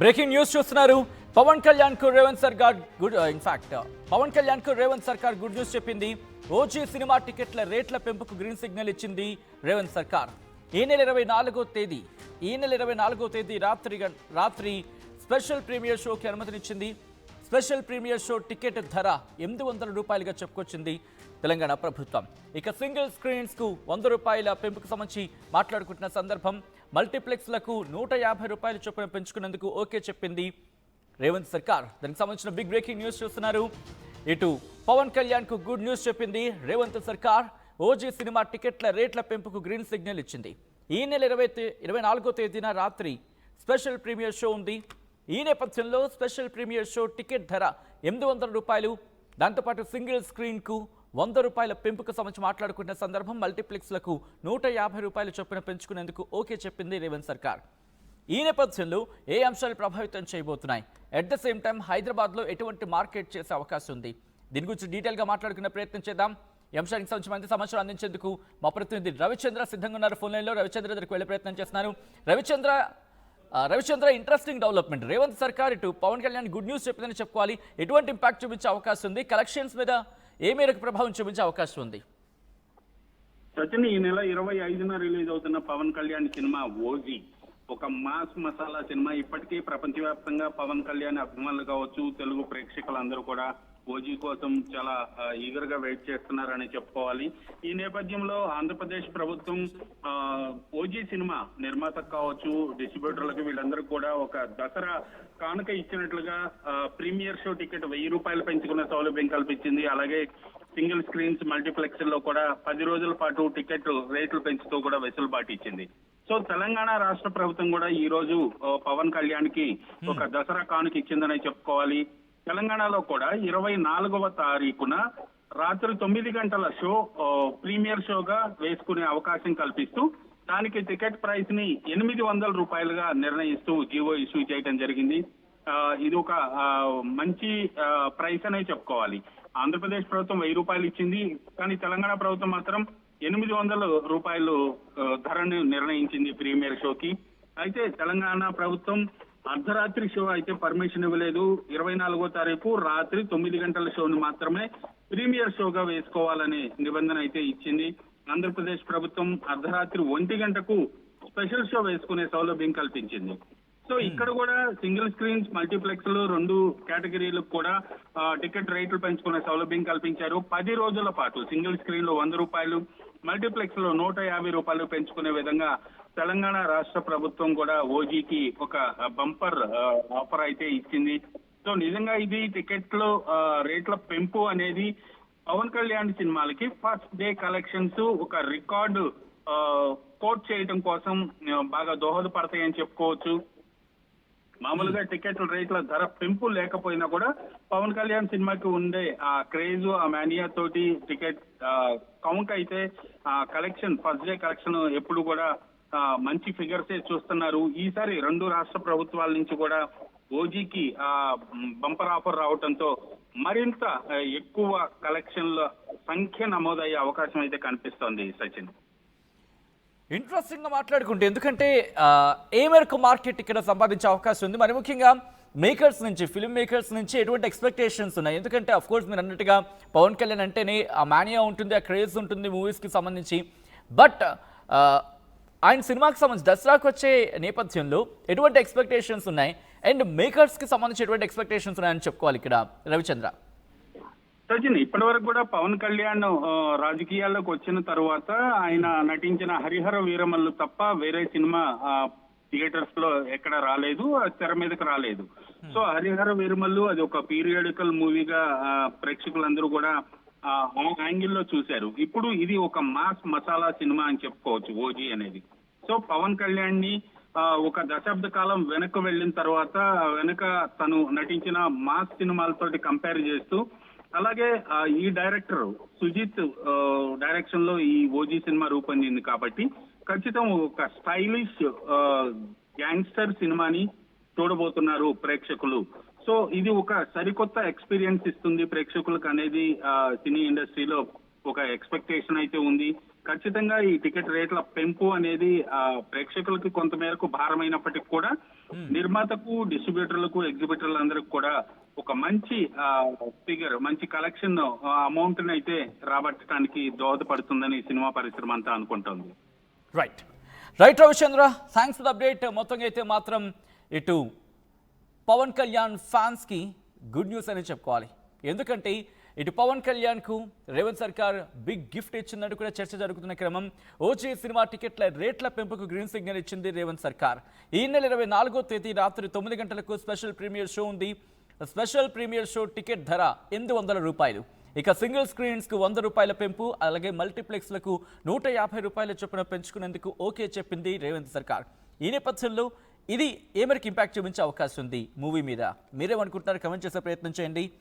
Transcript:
Breaking news చూస్తున్నారు. పవన్ కళ్యాణ్ కు రేవంత్ సర్కార్ గుడ్ పవన్ కళ్యాణ్ కు రేవంత్ సర్కార్ గుడ్ న్యూస్ చెప్పింది. ఓజీ సినిమా టికెట్ల రేట్ల పెంపుకు గ్రీన్ సిగ్నల్ ఇచ్చింది రేవంత్ సర్కార్. ఈ నెల 24వ తేదీ రాత్రి స్పెషల్ ప్రీమియర్ షోకి అనుమతినిచ్చింది. స్పెషల్ ప్రీమియర్ షో టికెట్ ధర ₹800గా చెప్పుకొచ్చింది తెలంగాణ ప్రభుత్వం. ఇక సింగిల్ స్క్రీన్స్ కు ₹100 పెంపుకు సంబంధించి మాట్లాడుకుంటున్న సందర్భం మల్టీప్లెక్స్లకు ₹150 చొప్పున పెంచుకునేందుకు ఓకే చెప్పింది రేవంత్ సర్కార్. దానికి సంబంధించిన బిగ్ బ్రేకింగ్ న్యూస్ చూస్తున్నారు. ఇటు పవన్ కళ్యాణ్ కు గుడ్ న్యూస్ చెప్పింది రేవంత్ సర్కార్. ఓజీ సినిమా టికెట్ల రేట్ల పెంపుకు గ్రీన్ సిగ్నల్ ఇచ్చింది. ఈ నెల 24వ తేదీన రాత్రి స్పెషల్ ప్రీమియర్ షో ఉంది. ఈ నేపథ్యంలో స్పెషల్ ప్రీమియర్ షో టికెట్ ధర ₹800, దాంతోపాటు సింగిల్ స్క్రీన్కు ₹100 పెంపుకు సంబంధించి మాట్లాడుకున్న సందర్భం మల్టీప్లెక్స్లకు ₹150 చొప్పున పెంచుకునేందుకు ఓకే చెప్పింది రేవంత్ సర్కార్. ఈ నేపథ్యంలో ఏ అంశాలు ప్రభావితం చేయబోతున్నాయి, అట్ ద సేమ్ టైం హైదరాబాద్లో ఎటువంటి మార్కెట్ చేసే అవకాశం ఉంది, దీని గురించి డీటెయిల్గా మాట్లాడుకునే ప్రయత్నం చేద్దాం. ఈ అంశానికి సంబంధించి మంచి సమాచారం అందించేందుకు మా ప్రతినిధి రవిచంద్ర సిద్ధంగా ఉన్నారు. ఫోన్ లైన్లో రవిచంద్ర దగ్గరికి వెళ్ళే ప్రయత్నం చేస్తున్నారు. Ravichandra interesting development. రేవంత్ సర్కార్ ఇటు పవన్ కళ్యాణ్ గుడ్ న్యూస్ చెప్పిందని చెప్పుకోవాలి. ఎటువంటి ఇంపాక్ట్ చూపించే అవకాశం ఉంది, కలెక్షన్స్ మీద ఏ మేరకు ప్రభావం చూపించే అవకాశం ఉంది? సచిన్, ఈ నెల 25న రిలీజ్ అవుతున్న పవన్ కళ్యాణ్ సినిమా ఓజీ ఒక మాస్ మసాలా సినిమా. ఇప్పటికీ ప్రపంచవ్యాప్తంగా పవన్ కళ్యాణ్ అభిమానులు కావచ్చు, తెలుగు ప్రేక్షకులందరూ కూడా ఓజీ కోసం చాలా ఈగర్ గా వెయిట్ చేస్తున్నారని చెప్పుకోవాలి. ఈ నేపథ్యంలో ఆంధ్రప్రదేశ్ ప్రభుత్వం ఓజీ సినిమా నిర్మాతకు కావచ్చు, డిస్ట్రిబ్యూటర్లకు వీళ్ళందరూ కూడా ఒక దసరా కానుక ఇచ్చినట్లుగా ప్రీమియర్ షో టికెట్ ₹1000 పెంచుకునే సౌలభ్యం కల్పించింది. అలాగే సింగిల్ స్క్రీన్స్ మల్టీప్లెక్స్ లో కూడా 10 రోజుల పాటు టికెట్ రేట్లు పెంచుతూ కూడా వెసులుబాటు ఇచ్చింది. సో తెలంగాణ రాష్ట్ర ప్రభుత్వం కూడా ఈ రోజు పవన్ కళ్యాణ్ కి ఒక దసరా కానుక ఇచ్చిందని చెప్పుకోవాలి. తెలంగాణలో కూడా 24వ తారీఖున రాత్రి 9 గంటల షో ప్రీమియర్ షోగా వేసుకునే అవకాశం కల్పిస్తూ దానికి టికెట్ ప్రైస్ ని ₹800గా నిర్ణయిస్తూ జీవో ఇష్యూ చేయడం జరిగింది. ఇది ఒక మంచి ప్రైస్ అనే చెప్పుకోవాలి. ఆంధ్రప్రదేశ్ ప్రభుత్వం ₹1000 ఇచ్చింది, కానీ తెలంగాణ ప్రభుత్వం మాత్రం ₹800 ధరను నిర్ణయించింది ప్రీమియర్ షోకి. అయితే తెలంగాణ ప్రభుత్వం అర్ధరాత్రి షో అయితే పర్మిషన్ ఇవ్వలేదు. 24వ తారీఖు రాత్రి 9 గంటల షోను మాత్రమే ప్రీమియర్ షోగా వేసుకోవాలనే నిబంధన అయితే ఇచ్చింది. ఆంధ్రప్రదేశ్ ప్రభుత్వం అర్ధరాత్రి 1 గంటకు స్పెషల్ షో వేసుకునే సౌలభ్యం కల్పించింది. సో ఇక్కడ కూడా సింగిల్ స్క్రీన్స్ మల్టీప్లెక్స్ లో 2 కేటగిరీలకు కూడా టికెట్ రేట్లు పెంచుకునే సౌలభ్యం కల్పించారు. 10 రోజుల పాటు సింగిల్ స్క్రీన్ లో ₹100, మల్టీప్లెక్స్ లో ₹150 పెంచుకునే విధంగా తెలంగాణ రాష్ట్ర ప్రభుత్వం కూడా ఓజీకి ఒక బంపర్ ఆఫర్ అయితే ఇచ్చింది. సో నిజంగా ఇది టికెట్లు రేట్ల పెంపు అనేది పవన్ కళ్యాణ్ సినిమాలకి ఫస్ట్ డే కలెక్షన్స్ ఒక రికార్డు కోట్ చేయడం కోసం బాగా దోహదపడతాయని చెప్పుకోవచ్చు. మామూలుగా టికెట్ల రేట్ల ధర పెంపు లేకపోయినా కూడా పవన్ కళ్యాణ్ సినిమాకి ఉండే ఆ క్రేజ్, ఆ మానియా తోటి టికెట్ కౌంట్ అయితే కలెక్షన్ ఫస్ట్ డే కలెక్షన్ ఎప్పుడు కూడా మంచి ఫిగర్సే చూస్తున్నారు. ఈసారి 2 రాష్ట్ర ప్రభుత్వాల నుంచి కూడా ఓజీకి బంపర్ ఆఫర్ రావడంతో మరింత ఎక్కువ కలెక్షన్ల సంఖ్య నమోదయ్యే అవకాశం అయితే కనిపిస్తోంది. సచిన్, ఇంట్రెస్టింగ్ గా మాట్లాడుకుంటే, ఎందుకంటే ఏ మేరకు మార్కెట్ ఇక్కడ సంపాదించే అవకాశం ఉంది, మరి ముఖ్యంగా మేకర్స్ నుంచి, ఫిల్మ్ మేకర్స్ నుంచి ఎటువంటి ఎక్స్పెక్టేషన్స్ ఉన్నాయి? ఎందుకంటే అఫ్ కోర్స్ మీరు అన్నట్టుగా పవన్ కళ్యాణ్ అంటేనే ఆ మానియా ఉంటుంది, ఆ క్రేజ్ ఉంటుంది మూవీస్కి సంబంధించి. బట్ ఆయన సినిమాకి సంబంధించి దసరాకు వచ్చే నేపథ్యంలో ఎటువంటి ఎక్స్పెక్టేషన్స్ ఉన్నాయి, అండ్ మేకర్స్కి సంబంధించి ఎటువంటి ఎక్స్పెక్టేషన్స్ ఉన్నాయని చెప్పుకోవాలి ఇక్కడ రవిచంద్ర? సచిన్, ఇప్పటి వరకు కూడా పవన్ కళ్యాణ్ రాజకీయాల్లోకి వచ్చిన తర్వాత ఆయన నటించిన హరిహర వీరమల్లు తప్ప వేరే సినిమా థియేటర్స్ లో ఎక్కడ రాలేదు, తెర మీదకి రాలేదు. సో హరిహర వీరమల్లు అది ఒక పీరియాడికల్ మూవీగా ప్రేక్షకులందరూ కూడా ఆ యాంగిల్లో చూశారు. ఇప్పుడు ఇది ఒక మాస్ మసాలా సినిమా అని చెప్పుకోవచ్చు ఓజీ అనేది. సో పవన్ కళ్యాణ్ ని ఒక దశాబ్ద కాలం వెనక్కి వెళ్ళిన తర్వాత వెనక తను నటించిన మాస్ సినిమాలతోటి కంపేర్ చేస్తూ, అలాగే ఈ డైరెక్టర్ సుజిత్ డైరెక్షన్ లో ఈ ఓజీ సినిమా రూపొందింది కాబట్టి ఖచ్చితం ఒక స్టైలిష్ గ్యాంగ్స్టర్ సినిమాని చూడబోతున్నారు ప్రేక్షకులు. సో ఇది ఒక సరికొత్త ఎక్స్పీరియన్స్ ఇస్తుంది ప్రేక్షకులకు అనేది సినీ ఇండస్ట్రీలో ఒక ఎక్స్పెక్టేషన్ అయితే ఉంది. ఖచ్చితంగా ఈ టికెట్ రేట్ల పెంపు అనేది ప్రేక్షకులకి కొంతమేరకు భారమైనప్పటికీ కూడా నిర్మాతకు, డిస్ట్రిబ్యూటర్లకు, ఎగ్జిబిటర్లందరికీ కూడా ఒక మంచి ఫిగర్, మంచి కలెక్షన్ అమౌంట్ అయితే రాబట్టడానికి దోహదపడుతుందని సినిమా పరిశ్రమ అంతా అనుకుంటోంది. Right Ravichandra, thanks for the update. మొత్తంగా అయితే మాత్రం ఇటు పవన్ కళ్యాణ్ ఫ్యాన్స్కి గుడ్ న్యూస్ అని చెప్పుకోవాలి. ఎందుకంటే ఇటు పవన్ కళ్యాణ్కు రేవంత్ సర్కార్ బిగ్ గిఫ్ట్ ఇచ్చిందంటూ కూడా చర్చ జరుగుతున్న క్రమం. ఓజీ సినిమా టికెట్ల రేట్ల పెంపుకు గ్రీన్ సిగ్నల్ ఇచ్చింది రేవంత్ సర్కార్. ఈ నెల 24వ తేదీ రాత్రి 9 గంటలకు స్పెషల్ ప్రీమియర్ షో ఉంది. స్పెషల్ ప్రీమియర్ షో టికెట్ ధర 800 రూపాయలు. ఇక సింగిల్ స్క్రీన్స్కు 100 రూపాయల పెంపు, అలాగే మల్టీప్లెక్స్లకు 150 రూపాయల చొప్పున పెంచుకునేందుకు ఓకే చెప్పింది రేవంత్ సర్కార్. ఈ నేపథ్యంలో ఇది ఏ మేరకు ఇంపాక్ట్ చూపించే అవకాశం ఉంది మూవీ మీద? మీరేమనుకుంటున్నారు? కమెంట్ చేసే ప్రయత్నం చేయండి.